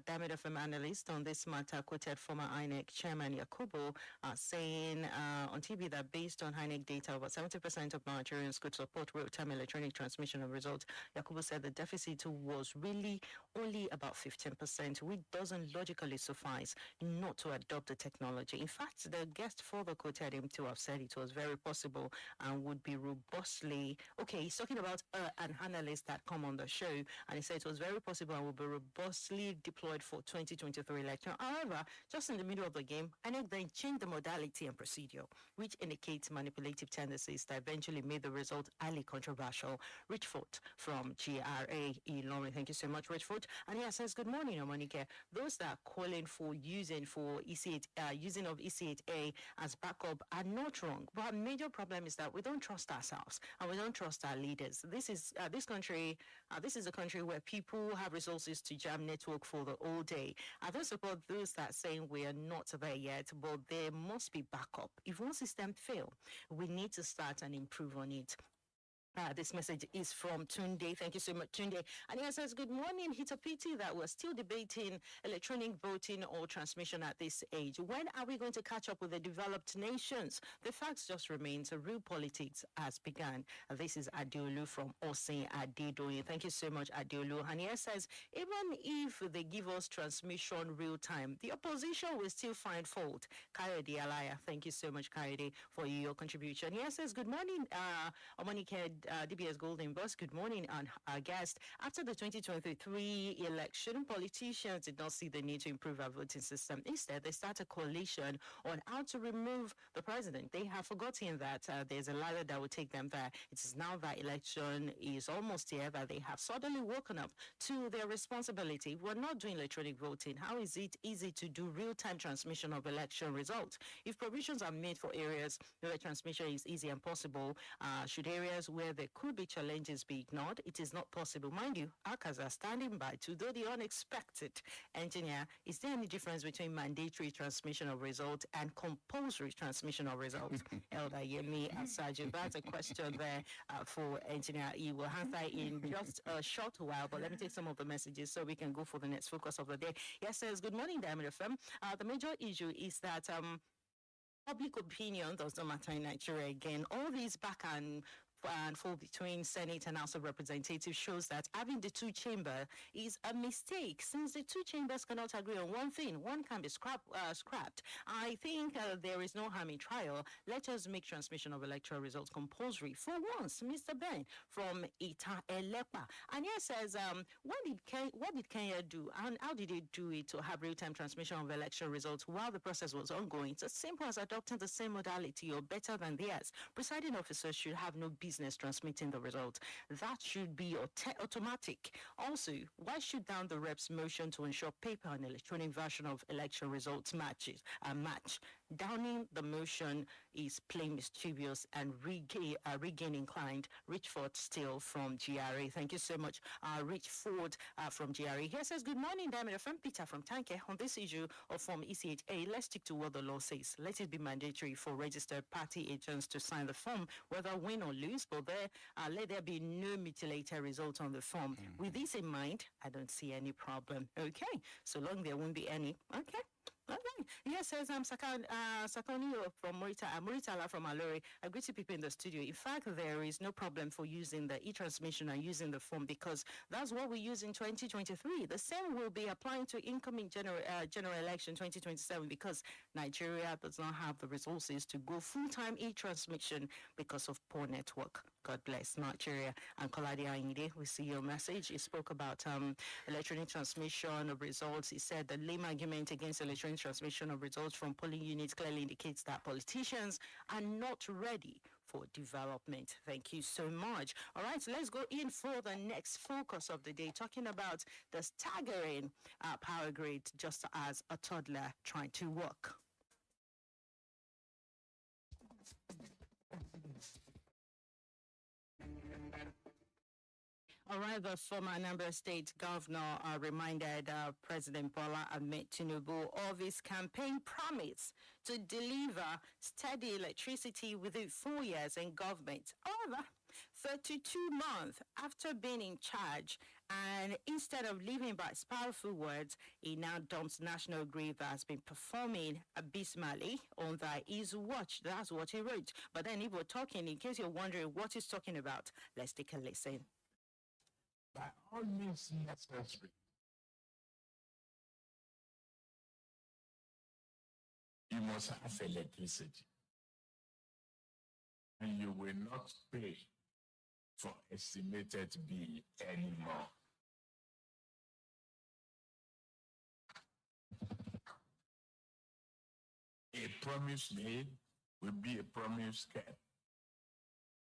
[SPEAKER 1] Diamond FM analyst on this matter, quoted former INEC chairman Yakubu saying on TV that based on INEC data, about 70% of Nigerians could support real-time electronic transmission of results. Yakubu said the deficit was really only about 15%, which doesn't logically suffice not to adopt the technology. In fact, the guest further quoted him to have said it was very possible and would be robustly, okay, he's talking about an analyst that come on the show, and he said it was very possible and would be robustly deployed for 2023 election. However, just in the middle of the game, INEC then changed the modality and procedure, which indicates manipulative tendencies that eventually made the result highly controversial. Richford from GRA Ilorin. Thank you so much, Richford. And he says, good morning, OMONIKE. Those that are calling for using of EC8A as backup are not wrong. But our major problem is that we don't trust ourselves and we don't trust our leaders. This is a country where people have resources to jam network for the whole day. I don't support those that are saying we are not there yet, but there must be backup. If one system fails, we need to start and improve on it. This message is from Tunde. Thank you so much, Tunde. And he says, good morning. It's a pity that we're still debating electronic voting or transmission at this age. When are we going to catch up with the developed nations? The facts just remains real politics has begun. This is Adeolu from Osin Adedoyin. Thank you so much, Adeolu. And he says, even if they give us transmission real time, the opposition will still find fault. Kayode Alaya, thank you so much, Kayode, for your contribution. He says, good morning, OMONIKE, DBS Golden Bus. Good morning, and our guest. After the 2023 election, politicians did not see the need to improve our voting system. Instead, they started a coalition on how to remove the president. They have forgotten that there's a ladder that will take them there. It is now that election is almost here that they have suddenly woken up to their responsibility. We're not doing electronic voting. How is it easy to do real-time transmission of election results? If provisions are made for areas where transmission is easy and possible, should areas where there could be challenges be ignored? It is not possible. Mind you, ACAs are standing by to do the unexpected. Engineer, is there any difference between mandatory transmission of results and compulsory transmission of results? Elder Yemi Asaju, that's a question there for Engineer. He will answer in just a short while, but let me take some of the messages so we can go for the next focus of the day. Yes, says, good morning, Diamond FM. The major issue is that public opinion does not matter in Nigeria again. All these back and forth between Senate and House of Representatives shows that having the two chambers is a mistake, since the two chambers cannot agree on one thing. One can be scrapped. I think there is no harm in trial. Let us make transmission of electoral results compulsory for once. Mr. Ben from Ita Elepa. And he says, what did Kenya do, and how did it do it to have real-time transmission of election results while the process was ongoing? It's as simple as adopting the same modality or better than theirs. Presiding officers should have no business transmitting the result. That should be automatic. Also, why shoot down the reps' motion to ensure paper and electronic version of election results match? Downing the motion is plain mischievous and rigging inclined. Richford Steele from GRA. Thank you so much, Richford from GRA. Here says, good morning, Diamond FM. Peter from Tanke. On this issue of Form ECHA, let's stick to what the law says. Let it be mandatory for registered party agents to sign the form, whether win or lose, but let there be no mutilated result on the form. With this in mind, I don't see any problem. Okay, so long there won't be any. Okay. Okay. Yes, says Sakoni from Muritala from Alori. I greet you people in the studio. In fact, there is no problem for using the e-transmission and using the form, because that's what we use in 2023. The same will be applying to incoming general election 2027, because Nigeria does not have the resources to go full-time e-transmission because of poor network. God bless Nigeria. And Kolade Ainde, we see your message. You spoke about electronic transmission of results. He said the lame argument against electronic transmission of results from polling units clearly indicates that politicians are not ready for development. Thank you so much. All right, so let's go in for the next focus of the day, talking about the staggering power grid just as a toddler trying to walk. All right, the former Anambra State Governor reminded President Bola Ahmed Tinubu of his campaign promise to deliver steady electricity within 4 years in government. However, 32 months after being in charge, and instead of living by his powerful words, he now dumps National Grid that has been performing abysmally on his watch. That's what he wrote. But then if we're talking, in case you're wondering what he's talking about, let's take a listen.
[SPEAKER 16] By all means necessary, you must have electricity, and you will not pay for estimated bill anymore. A promise made will be a promise kept.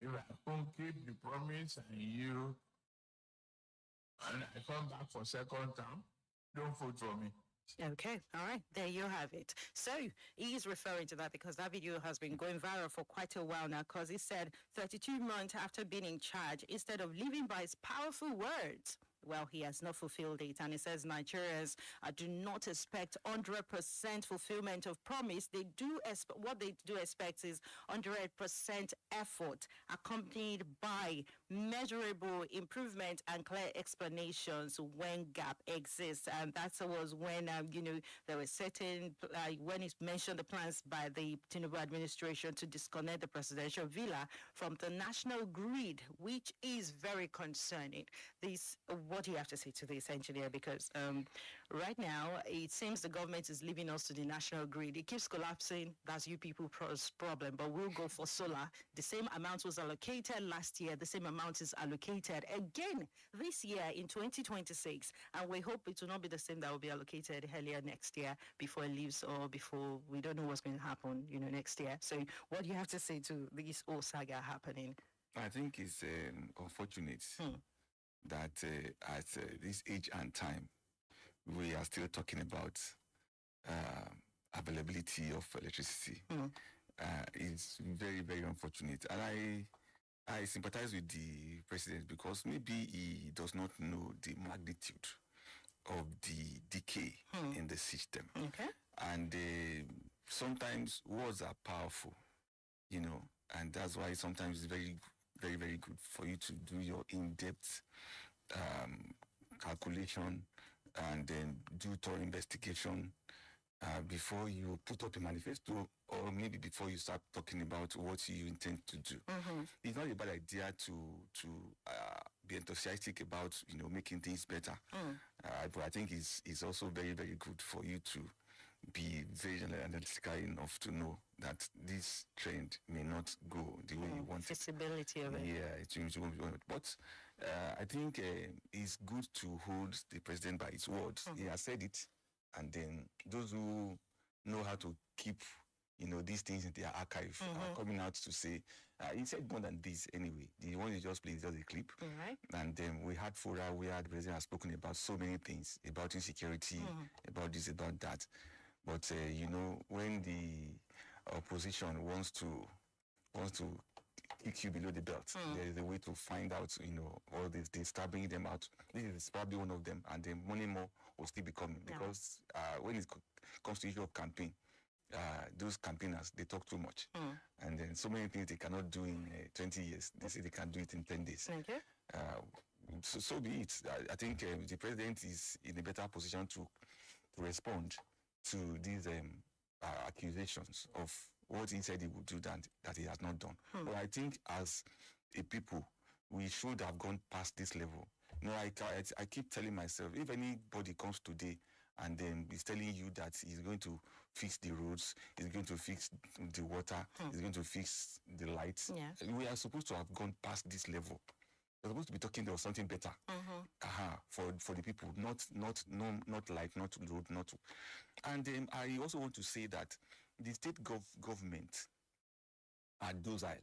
[SPEAKER 16] If I don't keep the promise and I come back for second term, don't vote for me.
[SPEAKER 1] Okay, all right, there you have it. So he is referring to that because that video has been going viral for quite a while now, because he said 32 months after being in charge, instead of living by his powerful words, Well, he has not fulfilled it. And he says Nigerians do not expect 100% fulfillment of promise. They do what they do expect is 100% effort, accompanied by measurable improvement and clear explanations when gap exists. And that was when, there were certain, when he mentioned the plans by the Tinubu administration to disconnect the presidential villa from the national grid, which is very concerning. What do you have to say to this, engineer? Because right now, it seems the government is leaving us to the national grid. It keeps collapsing. That's you people's problem. But we'll go for solar. The same amount was allocated last year. The same amount is allocated again this year in 2026. And we hope it will not be the same that will be allocated earlier next year before it leaves, or before we don't know what's going to happen, next year. So what do you have to say to this whole saga happening?
[SPEAKER 8] I think it's unfortunate that at this age and time, we are still talking about availability of electricity. It's very, very unfortunate. And I sympathize with the president because maybe he does not know the magnitude of the decay in the system.
[SPEAKER 1] Okay.
[SPEAKER 8] And sometimes words are powerful, and that's why sometimes it's very, very, very good for you to do your in-depth calculation and then do thorough investigation before you put up a manifesto, or maybe before you start talking about what you intend to do. It's not a bad idea to be enthusiastic about making things better, but I think it's also very, very good for you to be very analytical enough to know that this trend may not go the way you want.
[SPEAKER 1] Feasibility of it.
[SPEAKER 8] Yeah, it won't be. But I think it's good to hold the president by his words. He has said it, and then those who know how to keep these things in their archive are coming out to say he said more than this anyway. The one you just played is just a clip.
[SPEAKER 1] Right.
[SPEAKER 8] And then we had fora where the president has spoken about so many things, about insecurity, about this, about that. But when the opposition wants to kick you below the belt, there is a way to find out, all this. They start bringing them out. This is probably one of them, and then many more will still be coming because when it comes to the issue of campaign, those campaigners, they talk too much, and then so many things they cannot do in 20 years. They say they can do it in 10 days.
[SPEAKER 1] Okay.
[SPEAKER 8] So be it. I think the president is in a better position to respond to these accusations of what he said he would do that he has not done. But I think as a people, we should have gone past this level. I keep telling myself, if anybody comes today and then is telling you that he's going to fix the roads, he's going to fix the water, he's going to fix the lights, we are supposed to have gone past this level. We're supposed to be talking about something better for the people, not light, not road, not. And I also want to say that the state government are docile.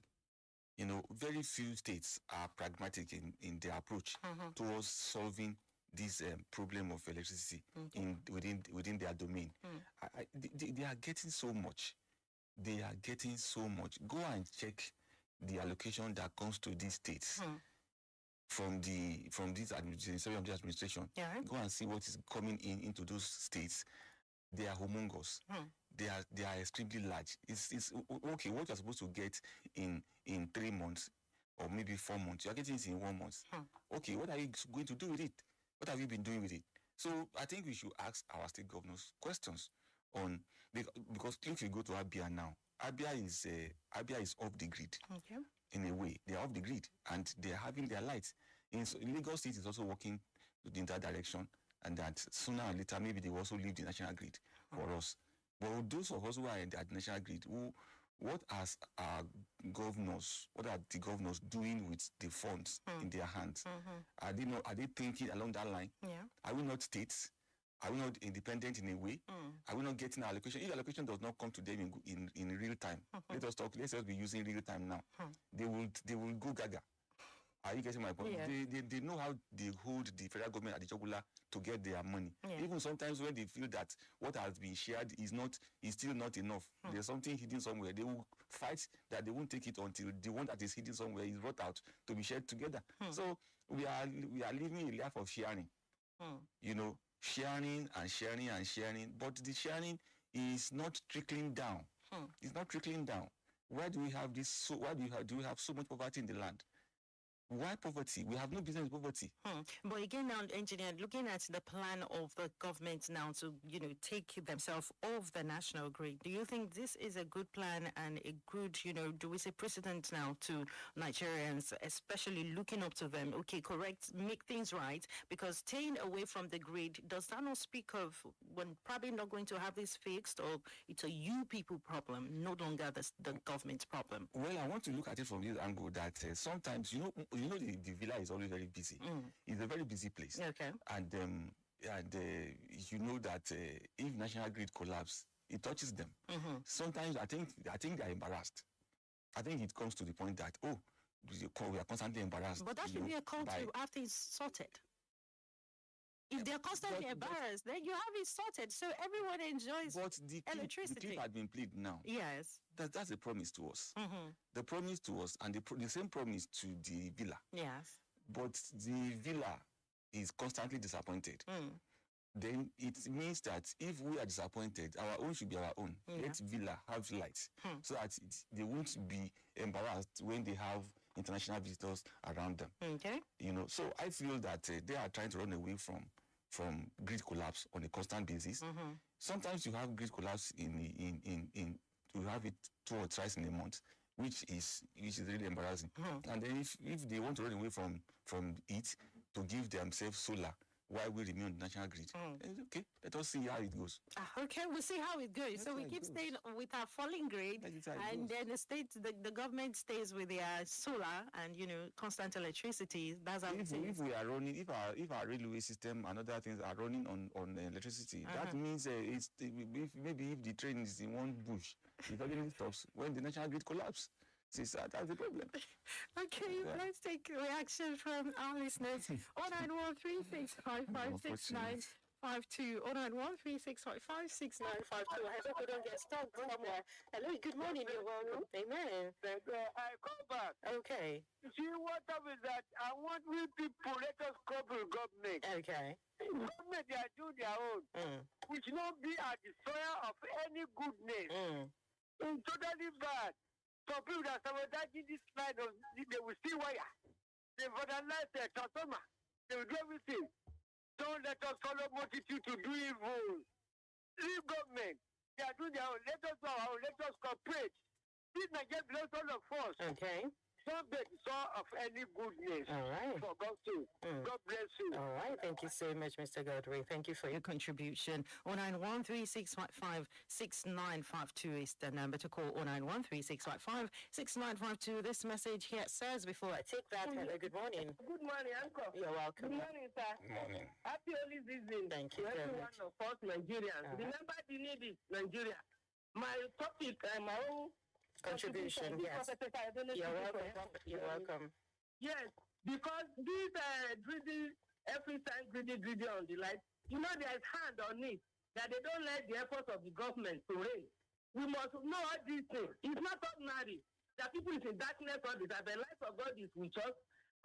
[SPEAKER 8] Very few states are pragmatic in their approach towards solving this problem of electricity within their domain. They are getting so much. They are getting so much. Go and check the allocation that comes to these states. From this administration, go and see what is coming into those states. They are humongous. They are extremely large. It's okay. What you're supposed to get in 3 months or maybe 4 months, you're getting it in 1 month. Okay, what are you going to do with it? What have you been doing with it? So I think we should ask our state governors questions on, because if you go to Abia now, Abia is off the grid.
[SPEAKER 1] Okay.
[SPEAKER 8] In a way, they are off the grid and they are having their lights. In Lagos State is also working in that direction, and that sooner or later maybe they will also leave the national grid for us. But those of us who are in the national grid, what are the governors doing with the funds in their hands? Are they thinking along that line? Are we not states? Are we not independent in a way? Are we not getting our allocation? If allocation does not come to them in real time, let's just be using real time now. They will go gaga. Are you getting my point?
[SPEAKER 1] Yeah.
[SPEAKER 8] They know how they hold the federal government at the jugular to get their money.
[SPEAKER 1] Yeah.
[SPEAKER 8] Even sometimes when they feel that what has been shared is still not enough. There's something hidden somewhere. They will fight that they won't take it until the one that is hidden somewhere is brought out to be shared together. So we are living a life of sharing. You know, sharing and sharing and sharing, but the sharing is not trickling down. It's not trickling down. Why do we have this? So why do we have so much poverty in the land? Why poverty? We have no business with poverty.
[SPEAKER 1] But again, now, engineer, looking at the plan of the government now to, take themselves off the national grid, do you think this is a good plan and a good, do we say precedent now to Nigerians, especially looking up to them? Okay, correct, make things right, because staying away from the grid, does that not speak of when probably not going to have this fixed, or it's a you people problem, no longer the government's problem?
[SPEAKER 8] Well, I want to look at it from this angle that sometimes, the villa is always very busy. It's a very busy place.
[SPEAKER 1] Okay.
[SPEAKER 8] And you know that if national grid collapse, it touches them. Sometimes I think they're embarrassed. I think it comes to the point that, we are constantly embarrassed.
[SPEAKER 1] But that should be a call to after it's sorted. If they're constantly embarrassed, then you have it sorted, so everyone enjoys electricity.
[SPEAKER 8] The clip had been played now.
[SPEAKER 1] Yes.
[SPEAKER 8] That's a promise to us. The promise to us, and the same promise to the villa.
[SPEAKER 1] Yes.
[SPEAKER 8] But the villa is constantly disappointed. Then it means that if we are disappointed, our own should be our own. Let villa have lights, so that they won't be embarrassed when they have international visitors around them.
[SPEAKER 1] Okay.
[SPEAKER 8] So I feel that they are trying to run away from grid collapse on a constant basis. Sometimes you have grid collapse you have it 2 or thrice in a month, which is really embarrassing. And then if they want to run away from it to give themselves solar while we remain on the national grid, okay, let us see how it goes.
[SPEAKER 1] Okay, we'll see how it goes. So we keep staying with our falling grid, and then the government stays with their solar and constant electricity. That's how it is.
[SPEAKER 8] If we are running, if our railway system and other things are running on electricity, that means if the train is in one bush, it suddenly stops when the national grid collapses. That's the problem.
[SPEAKER 1] Okay, let's take reaction from our listeners. 09136556952. 09136556952. I hope we don't get stuck somewhere. Hello, good morning, you're welcome. Amen.
[SPEAKER 13] I come back.
[SPEAKER 1] Okay.
[SPEAKER 13] See, what up is that I want we people, let us cooperate with government.
[SPEAKER 1] Okay.
[SPEAKER 13] Government, they are doing their own. We should not be a destroyer of any goodness. It's totally bad. Some people that sabotaging this line, they will see wire. They vandalize the transformer. They will do everything. Don't let us follow multitude to do evil. Leave government. They are doing their own. Let us do our own. Let us cooperate. This Nigeria belongs to all of us.
[SPEAKER 1] Okay.
[SPEAKER 13] Don't be destroyer of any goodness.
[SPEAKER 1] All right.
[SPEAKER 13] For God's sake. God bless you.
[SPEAKER 1] All right. Thank you so much, Mr. Godwin. Thank you for your contribution. 09136556952 is the number to call. 09136556952. This message here says, before I take that, hello, good morning.
[SPEAKER 13] Good morning, Uncle.
[SPEAKER 1] You're welcome.
[SPEAKER 13] Good morning, sir.
[SPEAKER 8] Good morning.
[SPEAKER 13] Happy Holy Season.
[SPEAKER 1] Thank you
[SPEAKER 13] to
[SPEAKER 1] very
[SPEAKER 13] every
[SPEAKER 1] much.
[SPEAKER 13] one of us Nigerians. Remember the need is Nigeria. My topic, my own
[SPEAKER 1] Contribution, yes. You're welcome. You're welcome.
[SPEAKER 13] Yes, because this every time greedy on the light, there is hand on it that they don't let the efforts of the government to reign. We must know all these things. It's not ordinary that people is in darkness all this, that the light of God is with us.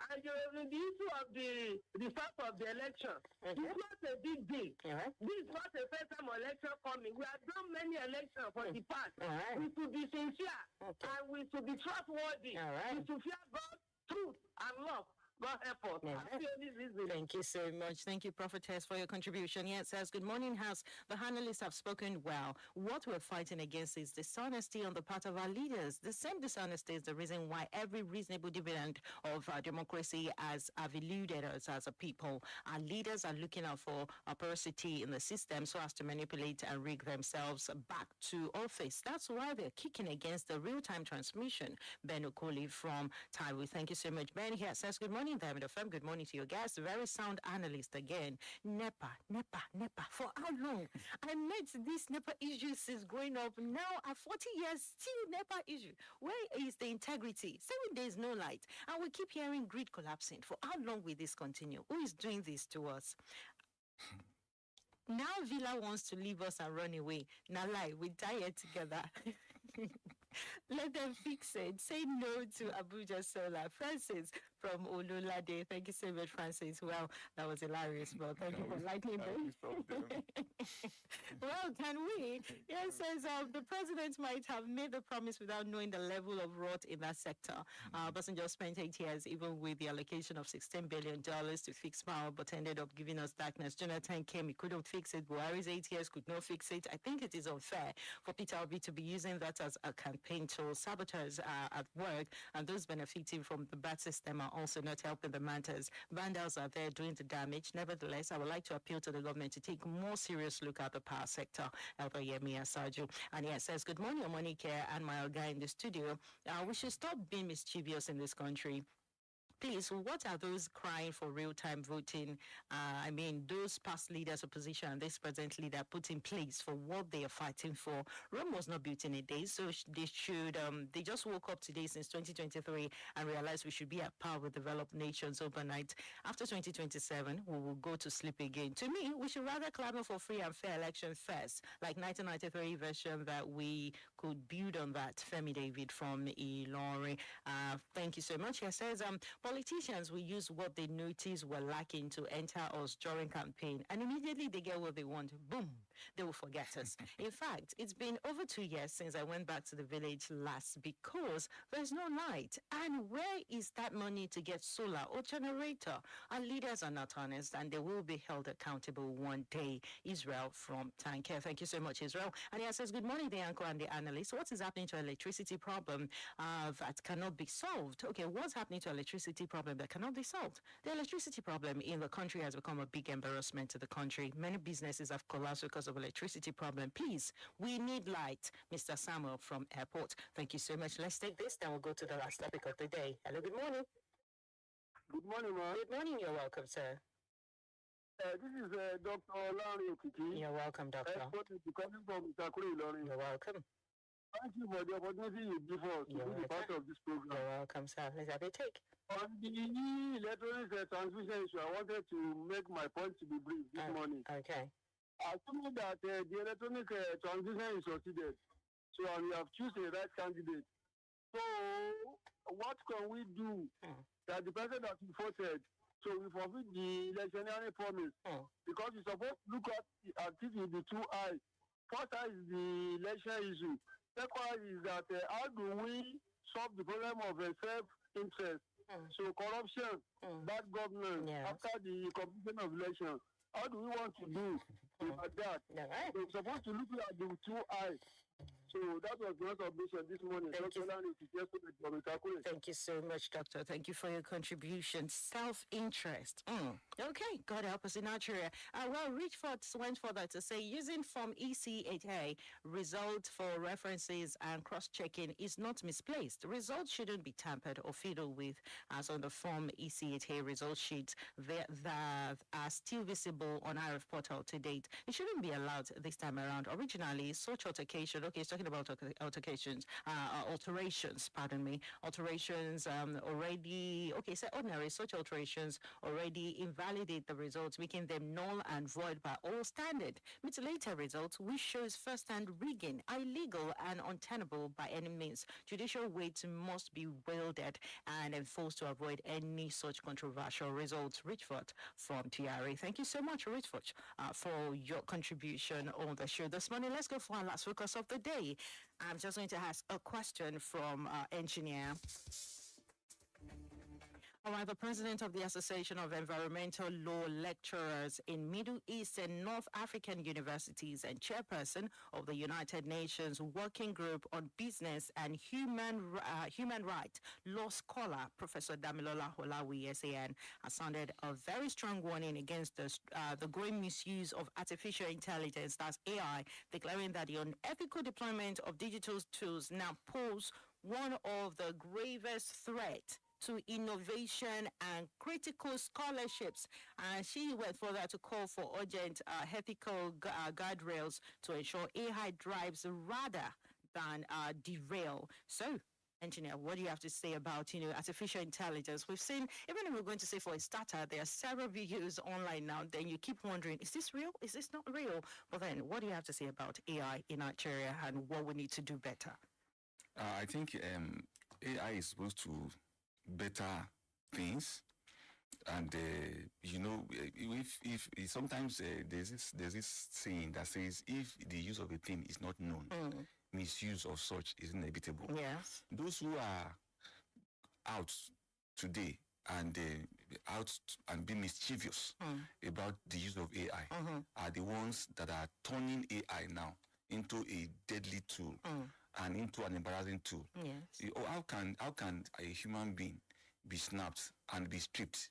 [SPEAKER 13] And the issue of the result of the election, it's not a big deal. This is not a first time election coming. We have done many elections for the past. We should be sincere and we should be trustworthy. We should fear God, truth, and love. God help us.
[SPEAKER 1] Thank you so much. Thank you, Prophetess, for your contribution. Yes, says, good morning, House. The analysts have spoken well. What we're fighting against is dishonesty on the part of our leaders. The same dishonesty is the reason why every reasonable dividend of democracy have eluded us as a people. Our leaders are looking out for a porosity in the system so as to manipulate and rig themselves back to office. That's why they're kicking against the real-time transmission. Ben Okoli from Taiwo. Thank you so much. Ben here says, good morning, morning, Diamond FM. Good morning to your guest, very sound analyst again. NEPA. For how long? I met this NEPA issue since growing up. Now, at 40 years, still NEPA issue. Where is the integrity? 7 days, no light. And we keep hearing grid collapsing. For how long will this continue? Who is doing this to us? Now Villa wants to leave us and run away. Now lie, we die here together. Let them fix it. Say no to Abuja Solar. Francis from Olulade. Thank you so much, Francis. Well, that was hilarious, but thank you for liking them. Well, can we? Yes, says the president might have made the promise without knowing the level of rot in that sector. Obasanjo spent 8 years, even with the allocation of $16 billion to fix power, but ended up giving us darkness. Jonathan came, he couldn't fix it. Buhari's 8 years could not fix it. I think it is unfair for Peter Obi to be using that as a campaign tool. Saboteurs are at work, and those benefiting from the bad system are also not helping the matters. Vandals are there doing the damage. Nevertheless, I would like to appeal to the government to take a more serious look at the power sector. Yemi Asaju. And he says, good morning, OMONIKE and my guy in the studio. We should stop being mischievous in this country. Please, what are those crying for real-time voting? I mean, those past leaders of opposition and this present leader put in place for what they are fighting for. Rome was not built in a day, so they just woke up today since 2023 and realized we should be at par with developed nations overnight. After 2027, we will go to sleep again. To me, we should rather clamor for free and fair election first, like 1993 version that we could build on that. Femi David from Ilori. Thank you so much. He says, politicians will use what they notice were lacking to enter us during campaign, and immediately they get what they want. Boom, they will forget us. In fact, it's been over 2 years since I went back to the village last because there's no light. And where is that money to get solar or generator? Our leaders are not honest, and they will be held accountable one day. Israel from Tanker. Thank you so much, Israel. And he says, good morning, the anchor and the analyst. What is happening to electricity problem that cannot be solved? Okay, what's happening to electricity problem that cannot be solved? The electricity problem in the country has become a big embarrassment to the country. Many businesses have collapsed because of electricity problem. Please, we need light. Mr. Samuel from Airport. Thank you so much. Let's take this, then we'll go to the last topic of the day. Hello, good morning.
[SPEAKER 13] Good morning, ma'am.
[SPEAKER 1] Good morning, you're welcome, sir.
[SPEAKER 13] This is Dr. Olari Okiki.
[SPEAKER 1] You're welcome, doctor.
[SPEAKER 13] Airport is coming from Itakuri, Ilorin.
[SPEAKER 1] You're welcome.
[SPEAKER 13] Thank you for the opportunity you give us to be part of this program.
[SPEAKER 1] You're welcome, sir. Let's have a take.
[SPEAKER 13] On the electronic transmission issue, I wanted to make my point to be brief this morning.
[SPEAKER 1] Okay.
[SPEAKER 13] Assuming that the electronic transmission is succeeded, so we have chosen the right candidate. So, what can we do that the person that we voted, so we fulfill the electionary promise? Because we're supposed to look at it with the two eyes. First eye is the election issue. Second is that how do we solve the problem of self-interest? So corruption, bad governance, after the completion of election. How do we want to do about that? So we're supposed to look at the two eyes. So that was the observation this morning.
[SPEAKER 1] Thank you so much, Doctor. Thank you for your contribution. Self-interest. Okay, God help us in Nigeria. Well, Richford went further to say using Form EC8A result for references and cross-checking is not misplaced. Results shouldn't be tampered or fiddled with, as on the Form EC8A result sheets that are still visible on IRF portal to date. It shouldn't be allowed this time around. Originally, such altercation, okay, it's talking about alterations, already, okay, so ordinary such alterations already invalidate the results, making them null and void by all standard. Mutilated results, which shows first-hand rigging, are illegal and untenable by any means. Judicial weight must be wielded and enforced to avoid any such controversial results. Richford from TRA. Thank you so much, Richford, for your contribution on the show this morning. Let's go for our last focus of the day. I'm just going to ask a question from our engineer. All right, the president of the Association of Environmental Law Lecturers in Middle East and North African Universities and chairperson of the United Nations Working Group on Business and Human Rights Law Scholar, Professor Damilola Holawi, SAN, has sounded a very strong warning against the growing misuse of artificial intelligence, that's AI, declaring that the unethical deployment of digital tools now pose one of the gravest threats to innovation and critical scholarships. And she went further to call for urgent ethical guardrails to ensure AI drives rather than derail. So, Engineer, what do you have to say about, artificial intelligence? We've seen, even if we're going to say for a starter, there are several videos online now. Then you keep wondering, is this real? Is this not real? But then, what do you have to say about AI in Nigeria and what we need to do better?
[SPEAKER 8] I think AI is supposed to better things, and if sometimes there's this saying that says if the use of a thing is not known, misuse of such is inevitable.
[SPEAKER 1] Yes.
[SPEAKER 8] Those who are out today and being mischievous about the use of AI are the ones that are turning AI now into a deadly tool and into an embarrassing tool.
[SPEAKER 1] Yes.
[SPEAKER 8] How can a human being be snapped and be stripped?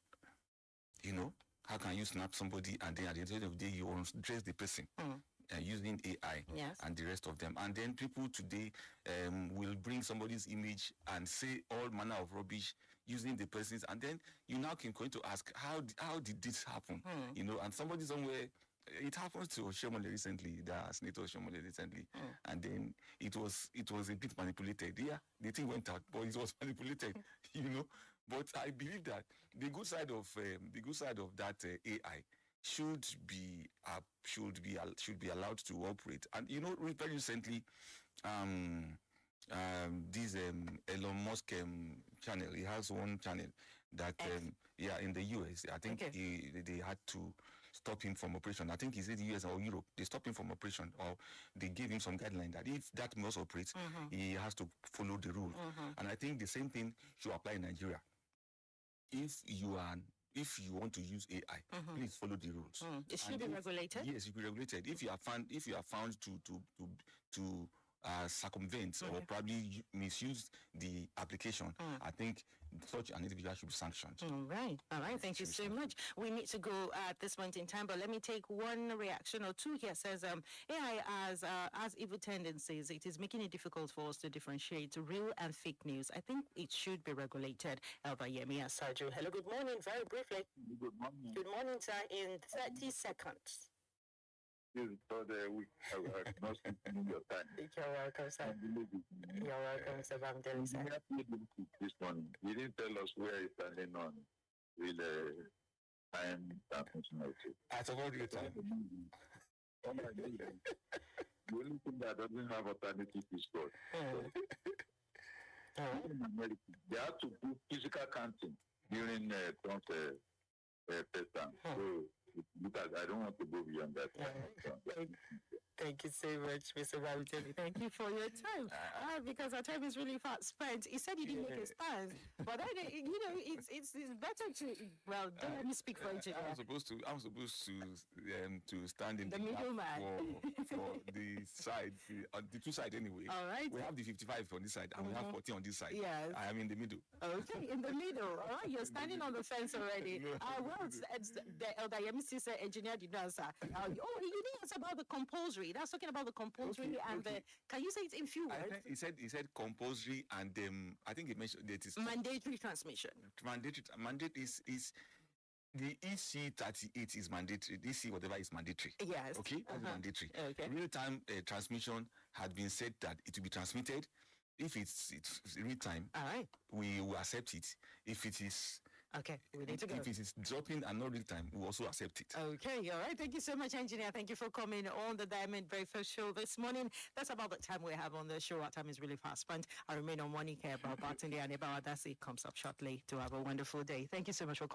[SPEAKER 8] How can you snap somebody and then at the end of the day you dress the person? Using AI and the rest of them. And then people today will bring somebody's image and say all manner of rubbish using the person's, and then you now can going to ask, how did this happen? And somebody somewhere, it happens to Oshomole recently, the Senator Oshomole recently, and then it was a bit manipulated. Yeah, the thing went out, but it was manipulated, But I believe that the good side of that AI should be allowed to operate. And very recently, this Elon Musk channel, he has one channel that in the US, I think they had to stop him from operation. I think he said the US or Europe, they stopped him from operation, or they gave him some guideline that if that must operate, he has to follow the rules. And I think the same thing should apply in Nigeria. If you want to use AI, please follow the rules.
[SPEAKER 1] It should be regulated.
[SPEAKER 8] Yes, it should be regulated. If you are found to circumvent or probably misuse the application, I think such an individual should be sanctioned.
[SPEAKER 1] All right. Thank you so much. We need to go at this point in time, but let me take one reaction or two here. Says AI has evil tendencies. It is making it difficult for us to differentiate real and fake news. I think it should be regulated. Elba Yemi Asaju. Hello, good morning. Very briefly.
[SPEAKER 15] Good morning.
[SPEAKER 1] Good morning, sir. In 30 seconds.
[SPEAKER 15] This is the third week. I not spending your time.
[SPEAKER 1] You're welcome, sir. You're welcome, sir. I'm telling you.
[SPEAKER 15] This morning, he didn't tell us where he's standing on with the time functionality.
[SPEAKER 8] I told you time.
[SPEAKER 15] Oh my goodness. The only thing that doesn't have alternative is God. In America, they have to do physical counting during Trump's first time. So, I don't want to go beyond that.
[SPEAKER 1] Thank you so much, Mr. Bamidele. Thank you for your time. Because our time is really fast spent. He said he didn't make a stand, but it's better to. Well, don't let me speak for each other.
[SPEAKER 8] I'm supposed to stand in
[SPEAKER 1] the middleman
[SPEAKER 8] for the side, the two sides anyway.
[SPEAKER 1] All right.
[SPEAKER 8] We have the 55 on this side, and we have 40 on this side.
[SPEAKER 1] Yes.
[SPEAKER 8] I am in the middle.
[SPEAKER 1] Okay, in the middle. All right, you're standing on the fence already. It's the Elder Yemisi said engineer did not answer. You didn't answer about the compulsory. That's talking about the compulsory and the. Can you say it in few words?
[SPEAKER 8] He said compulsory and I think he mentioned that is
[SPEAKER 1] mandatory transmission.
[SPEAKER 8] Mandate is the EC 38 is mandatory. EC whatever is mandatory.
[SPEAKER 1] Yes.
[SPEAKER 8] Okay, that's mandatory.
[SPEAKER 1] Okay.
[SPEAKER 8] Real time transmission had been said that it will be transmitted. If it's real time,
[SPEAKER 1] all right,
[SPEAKER 8] we will accept it. If it is.
[SPEAKER 1] Okay, we need to go.
[SPEAKER 8] If it is dropping and not real time, we also accept it.
[SPEAKER 1] Okay, all right. Thank you so much, engineer. Thank you for coming on the Diamond Breakfast Show this morning. That's about the time we have on the show. Our time is really fast spent. I remain on OMONIKE. BABATUNDE and BABATUNDE comes up shortly. To have a wonderful day. Thank you so much for coming.